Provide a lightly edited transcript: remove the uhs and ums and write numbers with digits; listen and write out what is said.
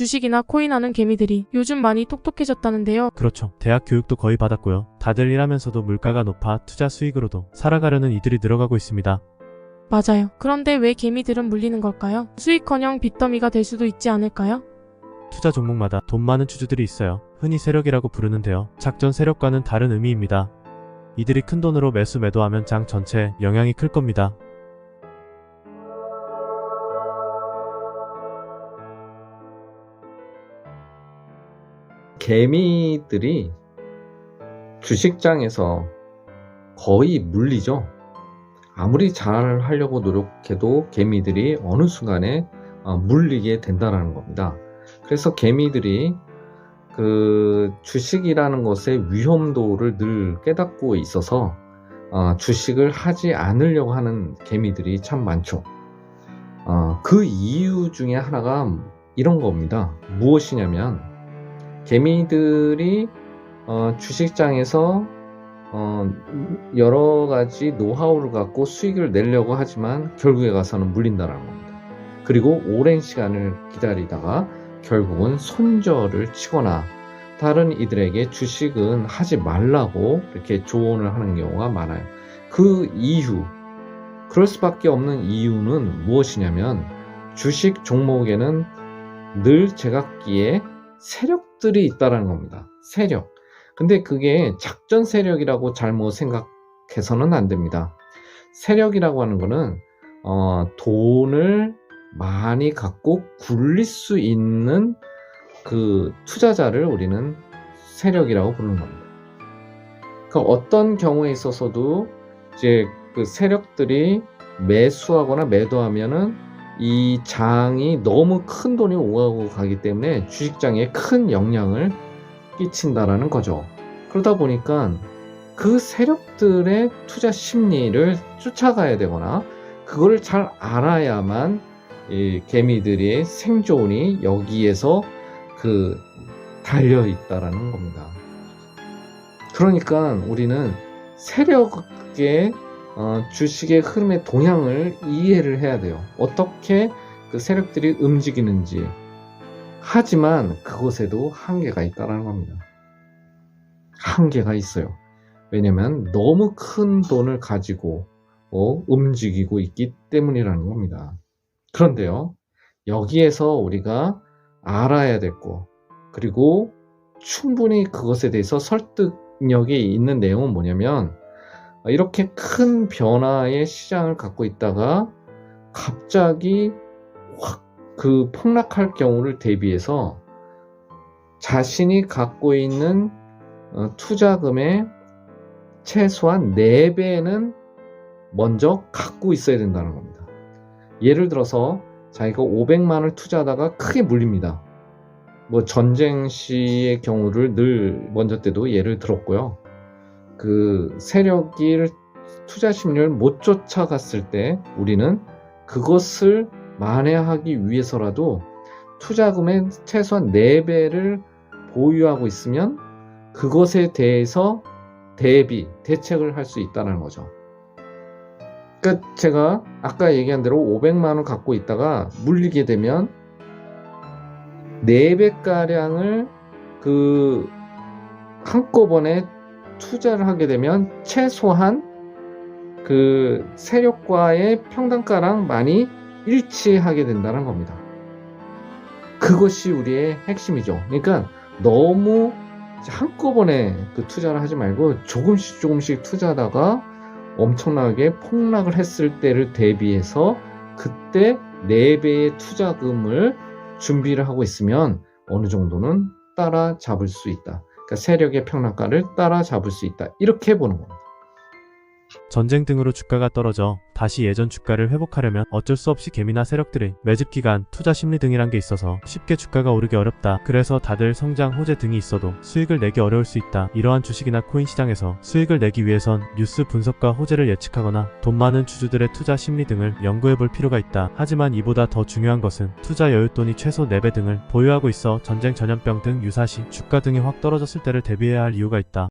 주식이나 코인하는 개미들이 요즘 많이 똑똑해졌다는데요. 그렇죠. 대학 교육도 거의 받았고요. 다들 일하면서도 물가가 높아 투자 수익으로도 살아가려는 이들이 늘어가고 있습니다. 맞아요. 그런데 왜 개미들은 물리는 걸까요? 수익커녕 빚더미가 될 수도 있지 않을까요? 투자 종목마다 돈 많은 주주들이 있어요. 흔히 세력이라고 부르는데요. 작전 세력과는 다른 의미입니다. 이들이 큰 돈으로 매수 매도하면 장 전체에 영향이 클 겁니다. 개미들이 주식장에서 거의 물리죠. 아무리 잘 하려고 노력해도 개미들이 어느 순간에 물리게 된다는 겁니다. 그래서 개미들이 그 주식이라는 것의 위험도를 늘 깨닫고 있어서 주식을 하지 않으려고 하는 개미들이 참 많죠. 그 이유 중에 하나가 이런 겁니다. 무엇이냐면 개미들이 주식장에서 여러 가지 노하우를 갖고 수익을 내려고 하지만 결국에 가서는 물린다는 겁니다. 그리고 오랜 시간을 기다리다가 결국은 손절을 치거나 다른 이들에게 주식은 하지 말라고 이렇게 조언을 하는 경우가 많아요. 그 이유, 그럴 수밖에 없는 이유는 무엇이냐면 주식 종목에는 늘 제각기에 세력들이 있다는 겁니다. 세력. 근데 그게 작전 세력이라고 잘못 생각해서는 안 됩니다. 세력이라고 하는 거는 돈을 많이 갖고 굴릴 수 있는 그 투자자를 우리는 세력이라고 부르는 겁니다. 그러니까 어떤 경우에 있어서도 이제 그 세력들이 매수하거나 매도하면은 이 장이 너무 큰 돈이 오가고 가기 때문에 주식장에 큰 영향을 끼친다라는 거죠. 그러다 보니까 그 세력들의 투자 심리를 쫓아가야 되거나 그거를 잘 알아야만 이 개미들의 생존이 여기에서 달려 있다라는 겁니다. 그러니까 우리는 세력의 주식의 흐름의 동향을 이해를 해야 돼요. 어떻게 그 세력들이 움직이는지. 하지만 그것에도 한계가 있다는 겁니다. 한계가 있어요. 왜냐면 너무 큰 돈을 가지고 움직이고 있기 때문이라는 겁니다. 그런데요, 여기에서 우리가 알아야 될 거, 그리고 충분히 그것에 대해서 설득력이 있는 내용은 뭐냐면 이렇게 큰 변화의 시장을 갖고 있다가 갑자기 확 그 폭락할 경우를 대비해서 자신이 갖고 있는 투자금의 최소한 4배는 먼저 갖고 있어야 된다는 겁니다. 예를 들어서 자기가 500만을 투자하다가 크게 물립니다. 뭐 전쟁 시의 경우를 늘 먼저 때도 예를 들었고요. 그 세력이 투자 심리를 못 쫓아갔을 때 우리는 그것을 만회하기 위해서라도 투자금의 최소한 4배를 보유하고 있으면 그것에 대해서 대책을 할 수 있다는 거죠. 그러니까 제가 아까 얘기한 대로 500만원 갖고 있다가 물리게 되면 4배가량을 한꺼번에 투자를 하게 되면 최소한 그 세력과의 평단가랑 많이 일치하게 된다는 겁니다. 그것이 우리의 핵심이죠. 그러니까 너무 한꺼번에 그 투자를 하지 말고 조금씩 투자하다가 엄청나게 폭락을 했을 때를 대비해서 그때 4배의 투자금을 준비를 하고 있으면 어느 정도는 따라잡을 수 있다. 그러니까 세력의 평락가를 따라잡을 수 있다. 이렇게 보는 겁니다. 전쟁 등으로 주가가 떨어져 다시 예전 주가를 회복하려면 어쩔 수 없이 개미나 세력들의 매집 기간, 투자 심리 등이란 게 있어서 쉽게 주가가 오르기 어렵다. 그래서 다들 성장 호재 등이 있어도 수익을 내기 어려울 수 있다. 이러한 주식이나 코인 시장에서 수익을 내기 위해선 뉴스 분석과 호재를 예측하거나 돈 많은 주주들의 투자 심리 등을 연구해 볼 필요가 있다. 하지만 이보다 더 중요한 것은 투자 여윳돈이 최소 4배 등을 보유하고 있어 전쟁 전염병 등 유사시 주가 등이 확 떨어졌을 때를 대비해야 할 이유가 있다.